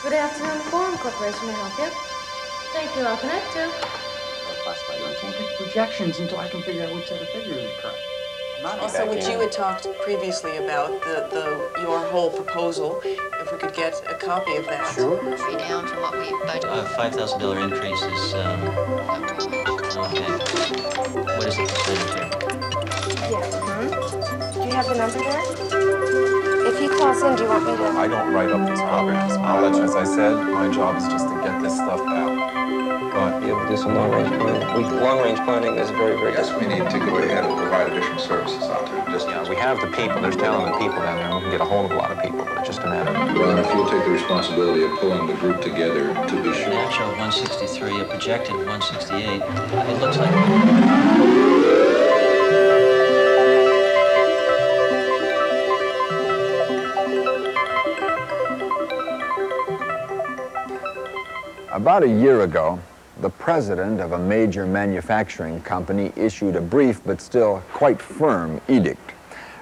Good afternoon, Forum Corporation. May I help you? Thank you. I'll connect you. I can't get projections until I can figure out which set of figures is correct. Also, what you had talked previously about, your whole proposal, if we could get a copy of that. Sure. Down from what we budgeted. $5,000 increase is, okay. What is the percentage here? Yeah. Do you have the number there? If he calls in, do you want me to? I don't write up these programs. As I said, my job is just to get this stuff out. But you have to do some long-range planning. Long-range planning is very, very Yes, we need to go ahead and provide additional services out there. we have the people. There's talented people down there, and we can get a hold of a lot of people. But it's just a matter of... Well, and if you'll take the responsibility of pulling the group together to be sure. An actual 163, a projected 168. It looks like... About a year ago, the president of a major manufacturing company issued a brief but still quite firm edict,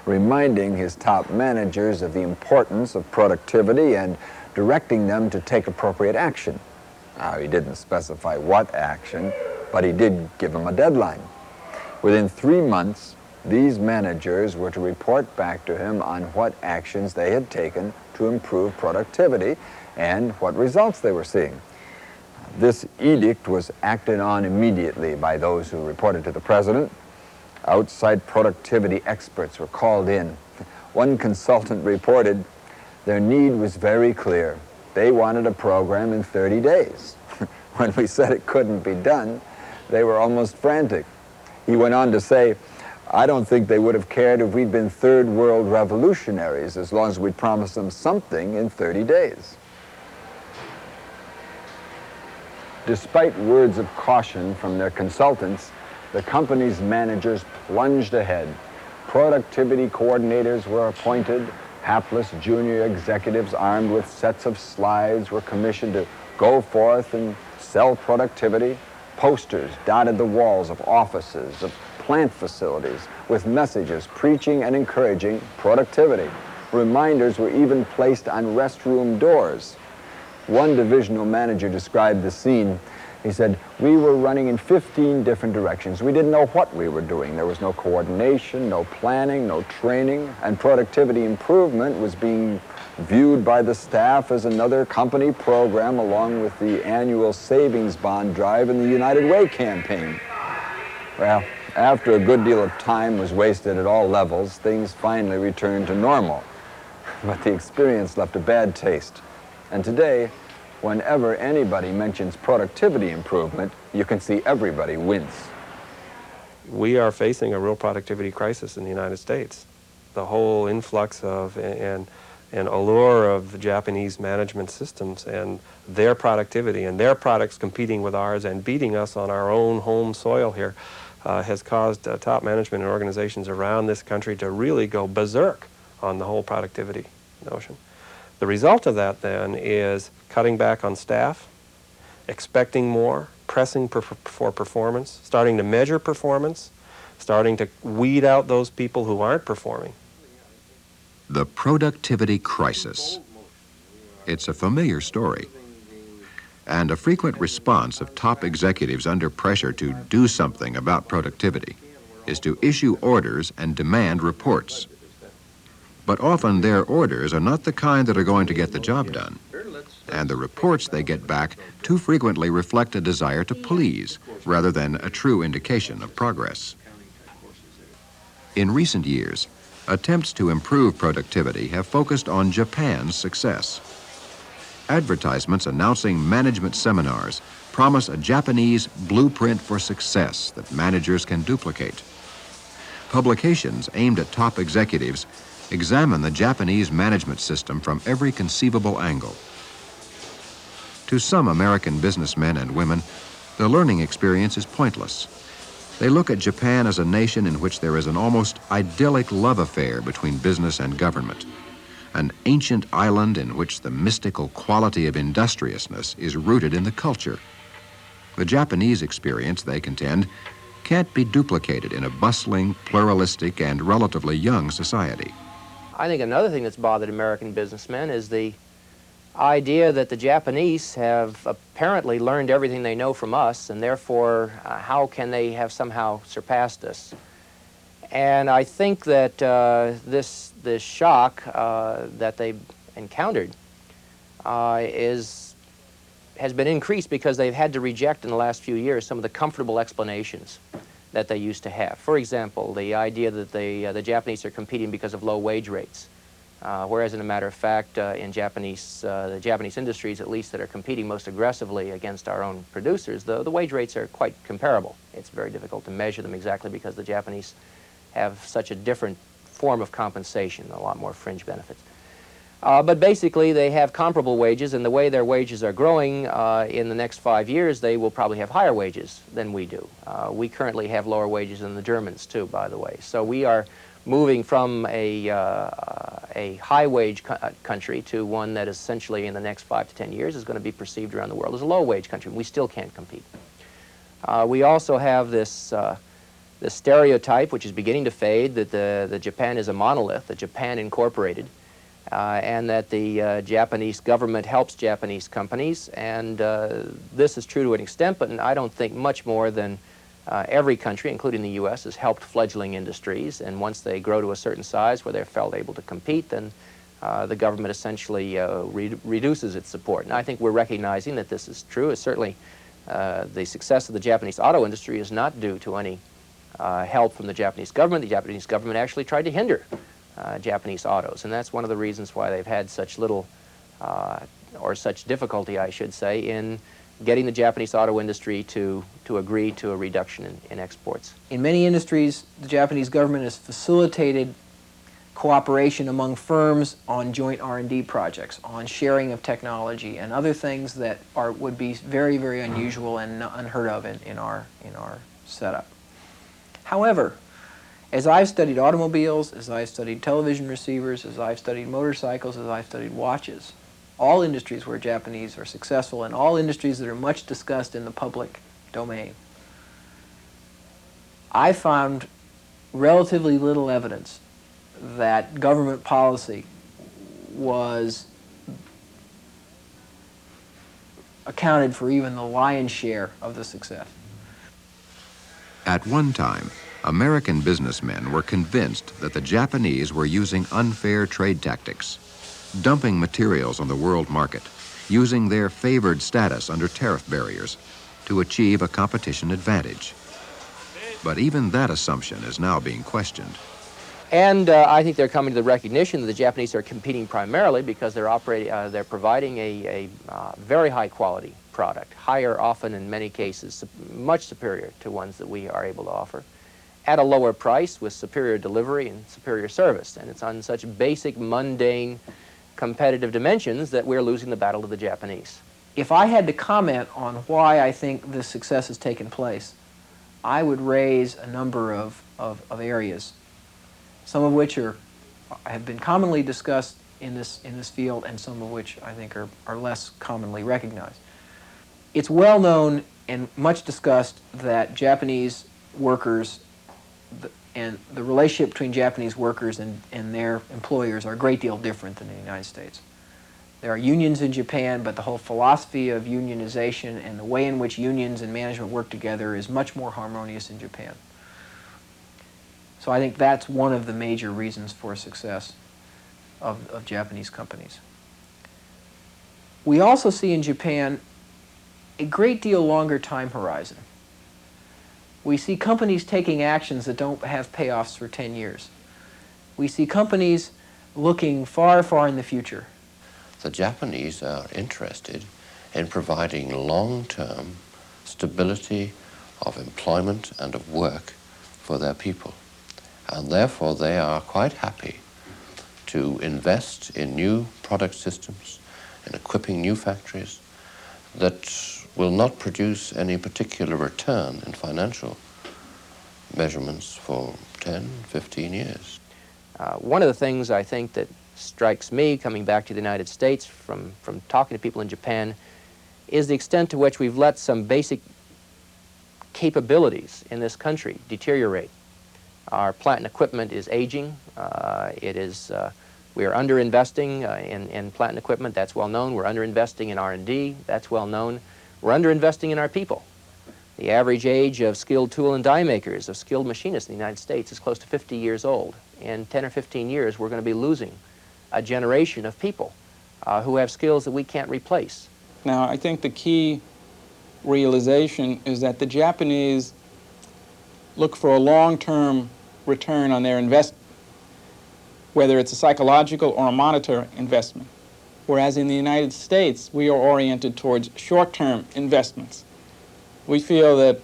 reminding his top managers of the importance of productivity and directing them to take appropriate action. Now, he didn't specify what action, but he did give them a deadline. Within 3 months, these managers were to report back to him on what actions they had taken to improve productivity and what results they were seeing. This edict was acted on immediately by those who reported to the president. Outside productivity experts were called in. One consultant reported their need was very clear. They wanted a program in 30 days. When we said it couldn't be done, they were almost frantic. He went on to say, I don't think they would have cared if we'd been third world revolutionaries as long as we'd promised them something in 30 days. Despite words of caution from their consultants, the company's managers plunged ahead. Productivity coordinators were appointed. Hapless junior executives armed with sets of slides were commissioned to go forth and sell productivity. Posters dotted the walls of offices, of plant facilities, with messages preaching and encouraging productivity. Reminders were even placed on restroom doors. One divisional manager described the scene. He said, we were running in 15 different directions. We didn't know what we were doing. There was no coordination, no planning, no training, and productivity improvement was being viewed by the staff as another company program along with the annual savings bond drive and the United Way campaign. Well, after a good deal of time was wasted at all levels, things finally returned to normal. But the experience left a bad taste. And today, whenever anybody mentions productivity improvement, you can see everybody wince. We are facing a real productivity crisis in the United States. The whole influx of and allure of the Japanese management systems and their productivity and their products competing with ours and beating us on our own home soil here has caused top management and organizations around this country to really go berserk on the whole productivity notion. The result of that, then, is cutting back on staff, expecting more, pressing for performance, starting to measure performance, starting to weed out those people who aren't performing. The productivity crisis. It's a familiar story, and a frequent response of top executives under pressure to do something about productivity is to issue orders and demand reports. But often their orders are not the kind that are going to get the job done. And the reports they get back too frequently reflect a desire to please rather than a true indication of progress. In recent years, attempts to improve productivity have focused on Japan's success. Advertisements announcing management seminars promise a Japanese blueprint for success that managers can duplicate. Publications aimed at top executives examine the Japanese management system from every conceivable angle. To some American businessmen and women, the learning experience is pointless. They look at Japan as a nation in which there is an almost idyllic love affair between business and government, an ancient island in which the mystical quality of industriousness is rooted in the culture. The Japanese experience, they contend, can't be duplicated in a bustling, pluralistic, and relatively young society. I think another thing that's bothered American businessmen is the idea that the Japanese have apparently learned everything they know from us, and therefore how can they have somehow surpassed us? And I think that this shock that they've encountered has been increased because they've had to reject in the last few years some of the comfortable explanations that they used to have. For example, the idea that the Japanese are competing because of low wage rates, whereas in a matter of fact, in the Japanese industries, at least that are competing most aggressively against our own producers, the wage rates are quite comparable. It's very difficult to measure them exactly because the Japanese have such a different form of compensation, a lot more fringe benefits. But basically, they have comparable wages, and the way their wages are growing in the next 5 years, they will probably have higher wages than we do. We currently have lower wages than the Germans, too, by the way. So we are moving from a high-wage country to one that essentially in the next 5 to 10 years is going to be perceived around the world as a low-wage country. We still can't compete. We also have this stereotype, which is beginning to fade, that Japan is a monolith, that Japan Incorporated, and that the Japanese government helps Japanese companies. And this is true to an extent, but I don't think much more than every country, including the U.S., has helped fledgling industries. And once they grow to a certain size where they're felt able to compete, then the government essentially reduces its support. And I think we're recognizing that this is true. It's certainly the success of the Japanese auto industry is not due to any help from the Japanese government. The Japanese government actually tried to hinder Japanese autos, and that's one of the reasons why they've had such little, or such difficulty, I should say, in getting the Japanese auto industry to agree to a reduction in exports. In many industries, the Japanese government has facilitated cooperation among firms on joint R&D projects, on sharing of technology, and other things that would be very, very unusual and unheard of in our setup. However, as I've studied automobiles, as I've studied television receivers, as I've studied motorcycles, as I've studied watches, all industries where Japanese are successful and all industries that are much discussed in the public domain, I found relatively little evidence that government policy was accounted for even the lion's share of the success. At one time, American businessmen were convinced that the Japanese were using unfair trade tactics, dumping materials on the world market, using their favored status under tariff barriers to achieve a competition advantage. But even that assumption is now being questioned. And I think they're coming to the recognition that the Japanese are competing primarily because they're providing a very high quality product, higher often in many cases, much superior to ones that we are able to offer, at a lower price with superior delivery and superior service. And it's on such basic, mundane, competitive dimensions that we're losing the battle to the Japanese. If I had to comment on why I think this success has taken place, I would raise a number of areas, some of which have been commonly discussed in this field and some of which I think are less commonly recognized. It's well known and much discussed that Japanese workers and the relationship between Japanese workers and their employers are a great deal different than in the United States. There are unions in Japan, but the whole philosophy of unionization and the way in which unions and management work together is much more harmonious in Japan. So I think that's one of the major reasons for success of Japanese companies. We also see in Japan a great deal longer time horizon. We see companies taking actions that don't have payoffs for 10 years. We see companies looking far, far in the future. The Japanese are interested in providing long-term stability of employment and of work for their people. And therefore they are quite happy to invest in new product systems, in equipping new factories that will not produce any particular return in financial measurements for 10, 15 years. One of the things I think that strikes me coming back to the United States from talking to people in Japan is the extent to which we've let some basic capabilities in this country deteriorate. Our plant and equipment is aging. It is We are underinvesting in plant and equipment, that's well known. We're underinvesting in R&D, that's well known. We're underinvesting in our people. The average age of skilled tool and die makers, of skilled machinists in the United States is close to 50 years old. In 10 or 15 years, we're going to be losing a generation of people who have skills that we can't replace. Now, I think the key realization is that the Japanese look for a long-term return on their investment, whether it's a psychological or a monetary investment. Whereas in the United States, we are oriented towards short-term investments. We feel that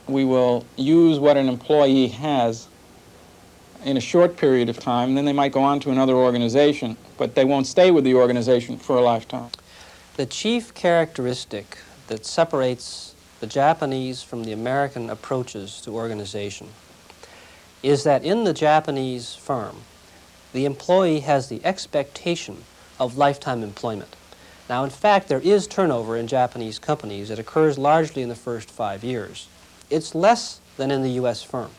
we will use what an employee has in a short period of time, and then they might go on to another organization, but they won't stay with the organization for a lifetime. The chief characteristic that separates the Japanese from the American approaches to organization is that in the Japanese firm, the employee has the expectation of lifetime employment. Now, in fact, there is turnover in Japanese companies. It occurs largely in the first 5 years. It's less than in the U.S. firm.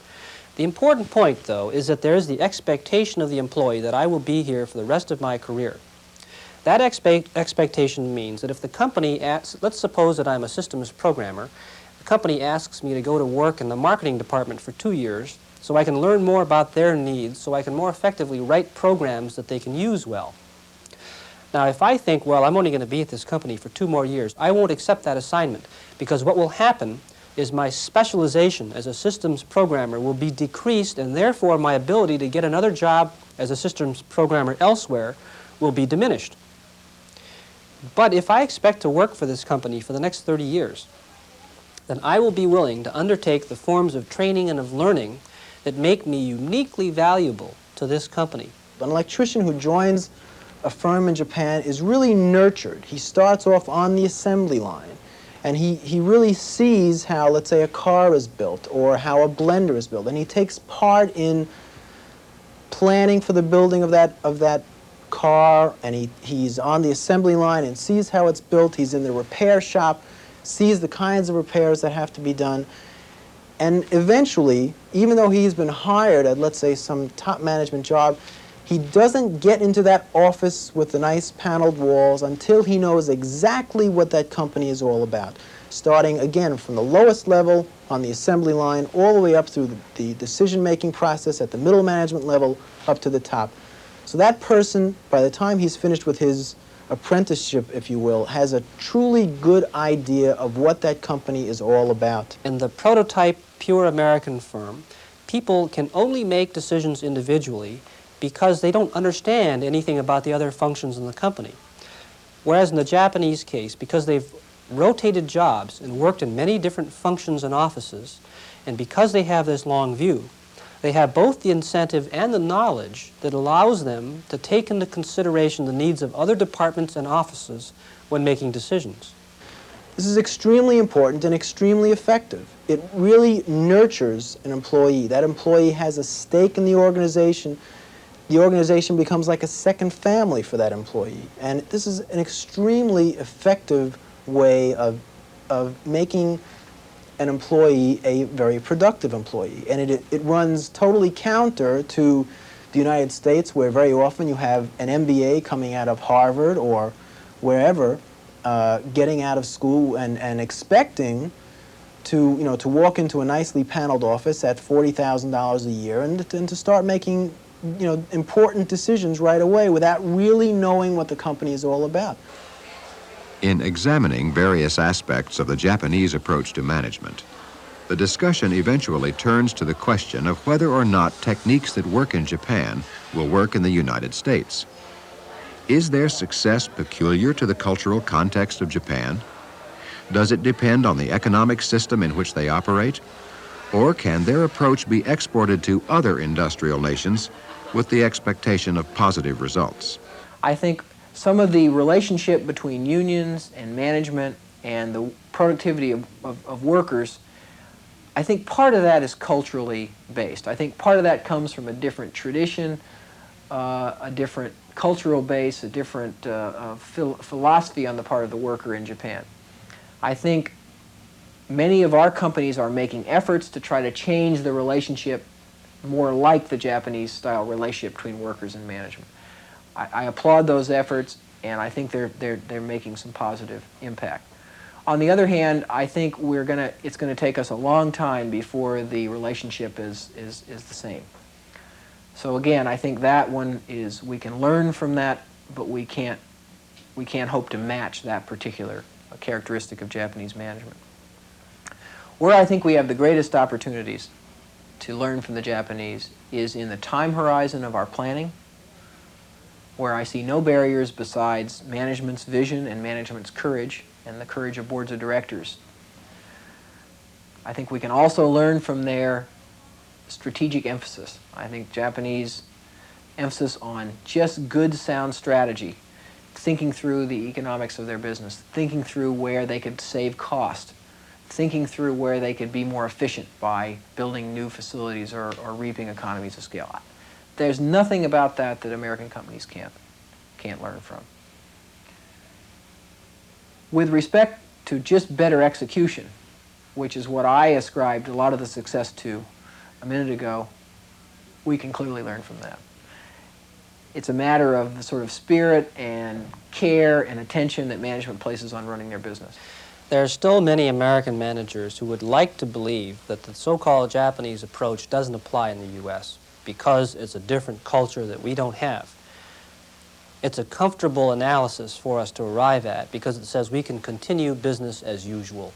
The important point, though, is that there is the expectation of the employee that I will be here for the rest of my career. That expectation means that if the company asks, let's suppose that I'm a systems programmer, the company asks me to go to work in the marketing department for 2 years so I can learn more about their needs, so I can more effectively write programs that they can use well. Now, if I think, well, I'm only going to be at this company for 2 more years, I won't accept that assignment, because what will happen is my specialization as a systems programmer will be decreased, and therefore my ability to get another job as a systems programmer elsewhere will be diminished. But if I expect to work for this company for the next 30 years, then I will be willing to undertake the forms of training and of learning that make me uniquely valuable to this company. An electrician who joins a firm in Japan is really nurtured. He starts off on the assembly line, and he really sees how, let's say, a car is built or how a blender is built, and he takes part in planning for the building of that car, and he's on the assembly line and sees how it's built. He's in the repair shop, sees the kinds of repairs that have to be done, and eventually, even though he's been hired at, let's say, some top management job, he doesn't get into that office with the nice paneled walls until he knows exactly what that company is all about, starting again from the lowest level on the assembly line all the way up through the decision-making process at the middle management level up to the top. So that person, by the time he's finished with his apprenticeship, if you will, has a truly good idea of what that company is all about. In the prototype pure American firm, people can only make decisions individually because they don't understand anything about the other functions in the company. Whereas in the Japanese case, because they've rotated jobs and worked in many different functions and offices, and because they have this long view, they have both the incentive and the knowledge that allows them to take into consideration the needs of other departments and offices when making decisions. This is extremely important and extremely effective. It really nurtures an employee. That employee has a stake in the organization. The organization becomes like a second family for that employee. And this is an extremely effective way of making an employee a very productive employee. And it runs totally counter to the United States, where very often you have an MBA coming out of Harvard or wherever, getting out of school and expecting to walk into a nicely paneled office at $40,000 a year and to start making important decisions right away without really knowing what the company is all about. In examining various aspects of the Japanese approach to management, the discussion eventually turns to the question of whether or not techniques that work in Japan will work in the United States. Is their success peculiar to the cultural context of Japan? Does it depend on the economic system in which they operate? Or can their approach be exported to other industrial nations with the expectation of positive results? I think some of the relationship between unions and management and the productivity of workers, I think part of that is culturally based. I think part of that comes from a different tradition, a different cultural base, a different philosophy on the part of the worker in Japan. I think many of our companies are making efforts to try to change the relationship more like the Japanese-style relationship between workers and management. I applaud those efforts, and I think they're making some positive impact. On the other hand, I think it's going to take us a long time before the relationship is the same. So again, I think that one is, we can learn from that, but we can't hope to match that particular characteristic of Japanese management. Where I think we have the greatest opportunities to learn from the Japanese is in the time horizon of our planning, where I see no barriers besides management's vision and management's courage and the courage of boards of directors. I think we can also learn from their strategic emphasis. I think Japanese emphasis on just good, sound strategy, thinking through the economics of their business, thinking through where they could save cost, thinking through where they could be more efficient by building new facilities or reaping economies of scale. There's nothing about that that American companies can't learn from. With respect to just better execution, which is what I ascribed a lot of the success to a minute ago, we can clearly learn from that. It's a matter of the sort of spirit and care and attention that management places on running their business. There are still many American managers who would like to believe that the so-called Japanese approach doesn't apply in the U.S. because it's a different culture that we don't have. It's a comfortable analysis for us to arrive at because it says we can continue business as usual.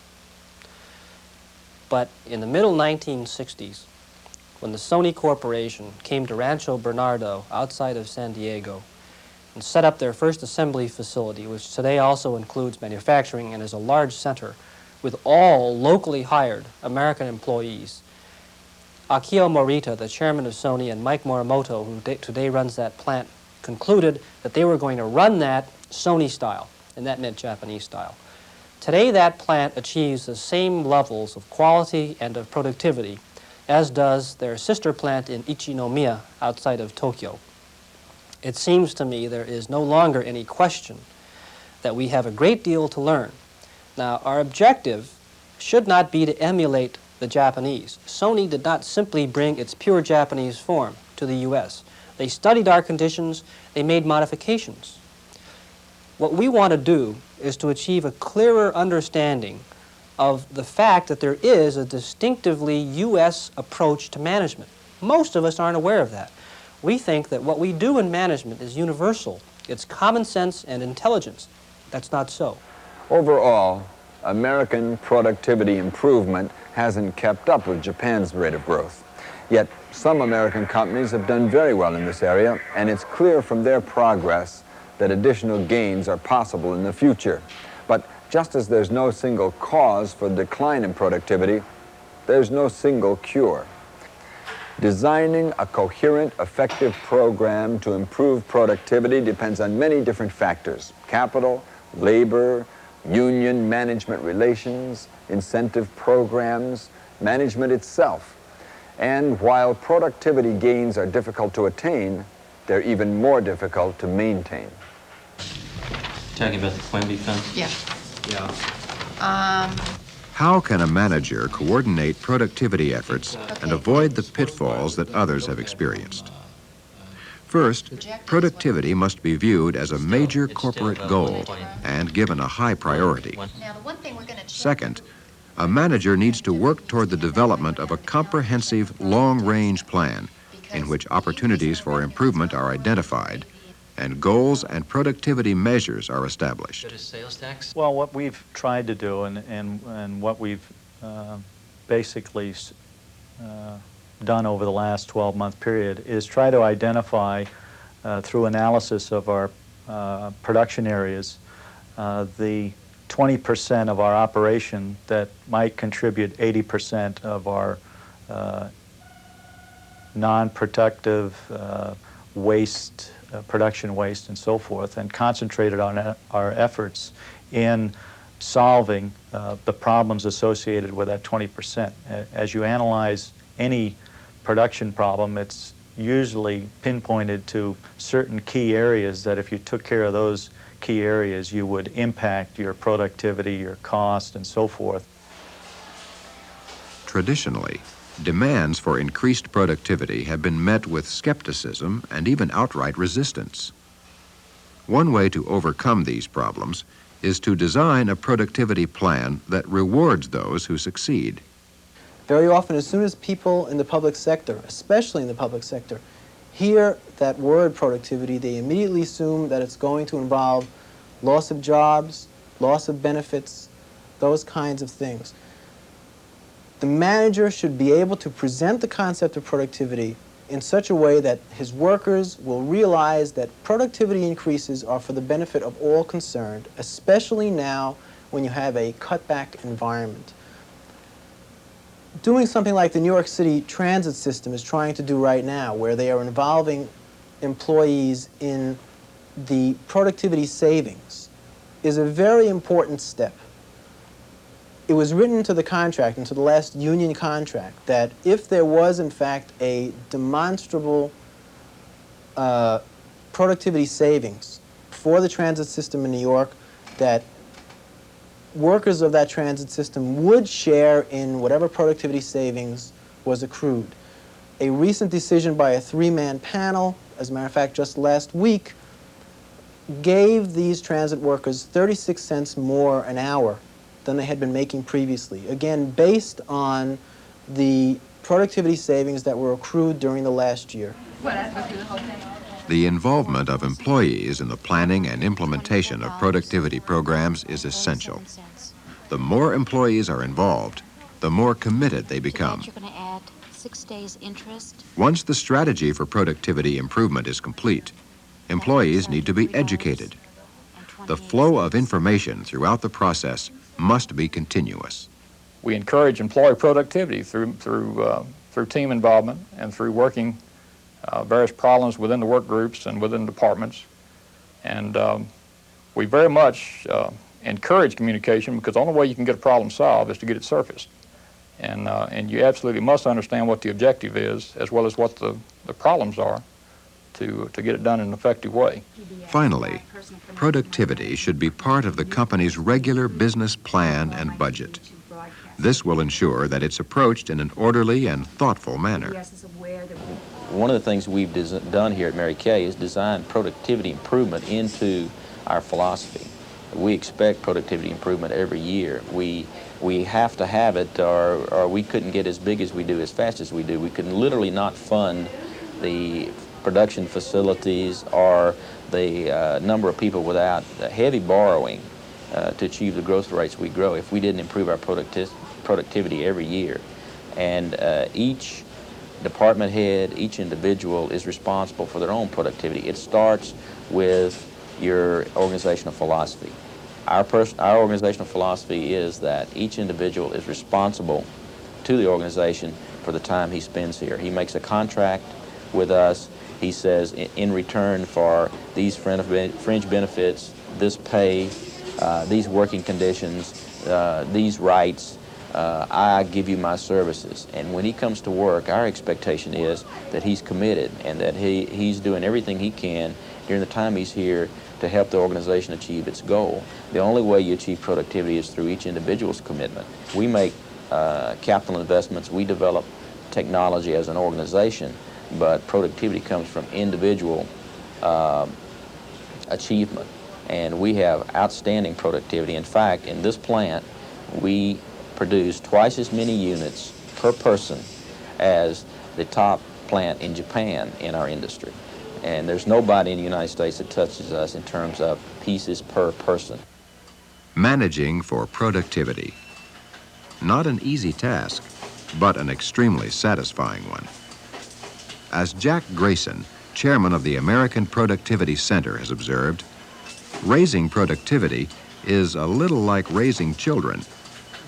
But in the middle 1960s, when the Sony Corporation came to Rancho Bernardo outside of San Diego and set up their first assembly facility, which today also includes manufacturing and is a large center with all locally hired American employees, Akio Morita, the chairman of Sony, and Mike Morimoto, who today runs that plant, concluded that they were going to run that Sony style, and that meant Japanese style. Today that plant achieves the same levels of quality and of productivity as does their sister plant in Ichinomiya outside of Tokyo. It seems to me there is no longer any question that we have a great deal to learn. Now, our objective should not be to emulate the Japanese. Sony did not simply bring its pure Japanese form to the U.S. They studied our conditions, they made modifications. What we want to do is to achieve a clearer understanding of the fact that there is a distinctively U.S. approach to management. Most of us aren't aware of that. We think that what we do in management is universal. It's common sense and intelligence. That's not so. Overall, American productivity improvement hasn't kept up with Japan's rate of growth. Yet some American companies have done very well in this area, and it's clear from their progress that additional gains are possible in the future. But just as there's no single cause for decline in productivity, there's no single cure. Designing a coherent, effective program to improve productivity depends on many different factors: capital, labor, union management relations, incentive programs, management itself. And while productivity gains are difficult to attain, they're even more difficult to maintain. Talking about the Quimby Fund? Yeah. Yeah. How can a manager coordinate productivity efforts and avoid the pitfalls that others have experienced? First, productivity must be viewed as a major corporate goal and given a high priority. Second, a manager needs to work toward the development of a comprehensive long-range plan in which opportunities for improvement are identified and goals and productivity measures are established. Well, what we've tried to do and what we've basically done over the last 12-month period is try to identify through analysis of our production areas the 20% of our operation that might contribute 80% of our non-productive waste, production waste and so forth, and concentrated on our efforts in solving the problems associated with that 20%. As you analyze any production problem, it's usually pinpointed to certain key areas that if you took care of those key areas, you would impact your productivity, your cost, and so forth. Traditionally, demands for increased productivity have been met with skepticism and even outright resistance. One way to overcome these problems is to design a productivity plan that rewards those who succeed. Very often, as soon as people in the public sector, especially in the public sector, hear that word productivity, they immediately assume that it's going to involve loss of jobs, loss of benefits, those kinds of things. The manager should be able to present the concept of productivity in such a way that his workers will realize that productivity increases are for the benefit of all concerned, especially now when you have a cutback environment. Doing something like the New York City transit system is trying to do right now, where they are involving employees in the productivity savings, is a very important step. It was written into the contract, into the last union contract, that if there was, in fact, a demonstrable productivity savings for the transit system in New York, that workers of that transit system would share in whatever productivity savings was accrued. A recent decision by a three-man panel, as a matter of fact, just last week, gave these transit workers 36 cents more an hour than they had been making previously, again, based on the productivity savings that were accrued during the last year. The involvement of employees in the planning and implementation of productivity programs is essential. The more employees are involved, the more committed they become. You're going to add 6 days interest. Once the strategy for productivity improvement is complete, employees need to be educated. The flow of information throughout the process must be continuous. We encourage employee productivity through team involvement and through working various problems within the work groups and within departments. And we very much encourage communication, because the only way you can get a problem solved is to get it surfaced. And you absolutely must understand what the objective is, as well as what the problems are, to get it done in an effective way. Finally, productivity should be part of the company's regular business plan and budget. This will ensure that it's approached in an orderly and thoughtful manner. One of the things we've done here at Mary Kay is design productivity improvement into our philosophy. We expect productivity improvement every year. We have to have it, or we couldn't get as big as we do, as fast as we do. We can literally not fund the production facilities or the number of people without heavy borrowing to achieve the growth rates we grow if we didn't improve our productivity every year. And each department head, each individual is responsible for their own productivity. It starts with your organizational philosophy. Our organizational philosophy is that each individual is responsible to the organization for the time he spends here. He makes a contract with us. He says, in return for these fringe benefits, this pay, these working conditions, these rights, I give you my services. And when he comes to work, our expectation is that he's committed and that he's doing everything he can during the time he's here to help the organization achieve its goal. The only way you achieve productivity is through each individual's commitment. We make capital investments, we develop technology as an organization, but productivity comes from individual achievement. And we have outstanding productivity. In fact, in this plant, we produce twice as many units per person as the top plant in Japan in our industry. And there's nobody in the United States that touches us in terms of pieces per person. Managing for productivity. Not an easy task, but an extremely satisfying one. As Jack Grayson, chairman of the American Productivity Center, has observed, raising productivity is a little like raising children.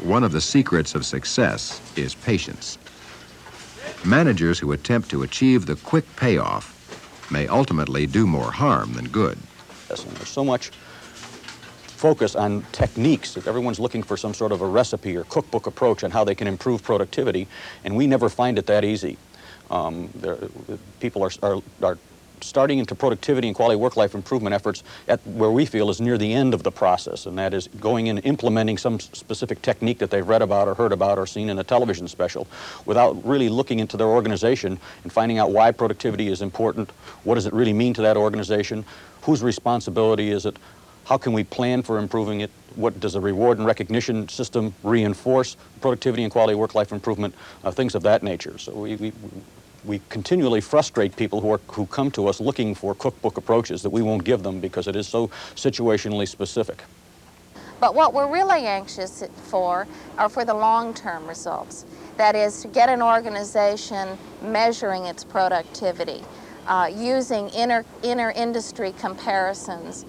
One of the secrets of success is patience. Managers who attempt to achieve the quick payoff may ultimately do more harm than good. There's so much focus on techniques that everyone's looking for some sort of a recipe or cookbook approach on how they can improve productivity, and we never find it that easy. People are starting into productivity and quality work-life improvement efforts at where we feel is near the end of the process, and that is going in and implementing some specific technique that they've read about or heard about or seen in a television special without really looking into their organization and finding out why productivity is important, what does it really mean to that organization, Whose responsibility is it? How can we plan for improving it? What does a reward and recognition system reinforce productivity and quality work-life improvement, things of that nature. So we continually frustrate people who come to us looking for cookbook approaches that we won't give them because it is so situationally specific. But what we're really anxious for are for the long-term results. That is, to get an organization measuring its productivity, using inter-industry comparisons,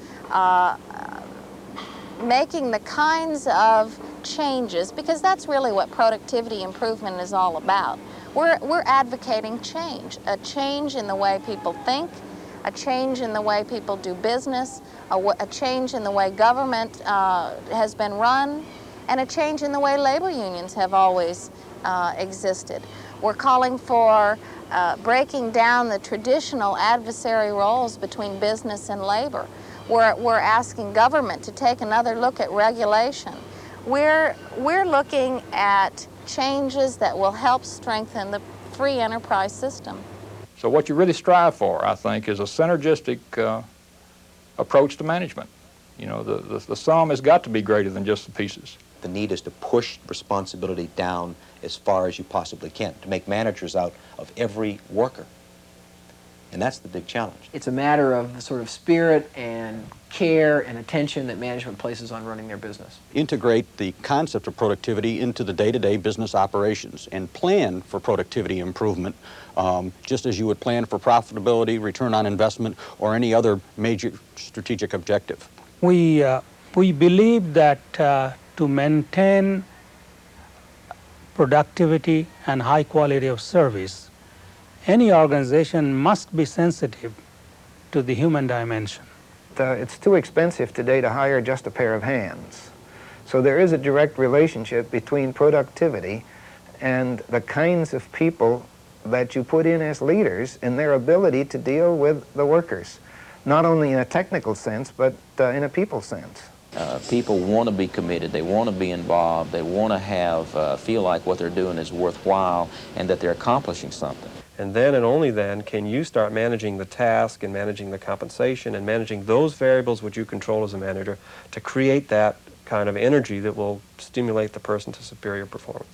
making the kinds of changes, because that's really what productivity improvement is all about. We're advocating change, a change in the way people think, a change in the way people do business, a change in the way government has been run, and a change in the way labor unions have always existed. We're calling for breaking down the traditional adversary roles between business and labor. We're asking government to take another look at regulation. We're looking at changes that will help strengthen the free enterprise system. So what you really strive for, I think, is a synergistic approach to management. You know, the sum has got to be greater than just the pieces. The need is to push responsibility down as far as you possibly can, to make managers out of every worker. And that's the big challenge. It's a matter of the sort of spirit and care and attention that management places on running their business. Integrate the concept of productivity into the day-to-day business operations and plan for productivity improvement just as you would plan for profitability, return on investment, or any other major strategic objective. We believe that to maintain productivity and high quality of service, any organization must be sensitive to the human dimension. It's too expensive today to hire just a pair of hands. So there is a direct relationship between productivity and the kinds of people that you put in as leaders and their ability to deal with the workers, not only in a technical sense, but in a people sense. People want to be committed, they want to be involved, they want to feel like what they're doing is worthwhile and that they're accomplishing something. And then and only then can you start managing the task and managing the compensation and managing those variables which you control as a manager to create that kind of energy that will stimulate the person to superior performance.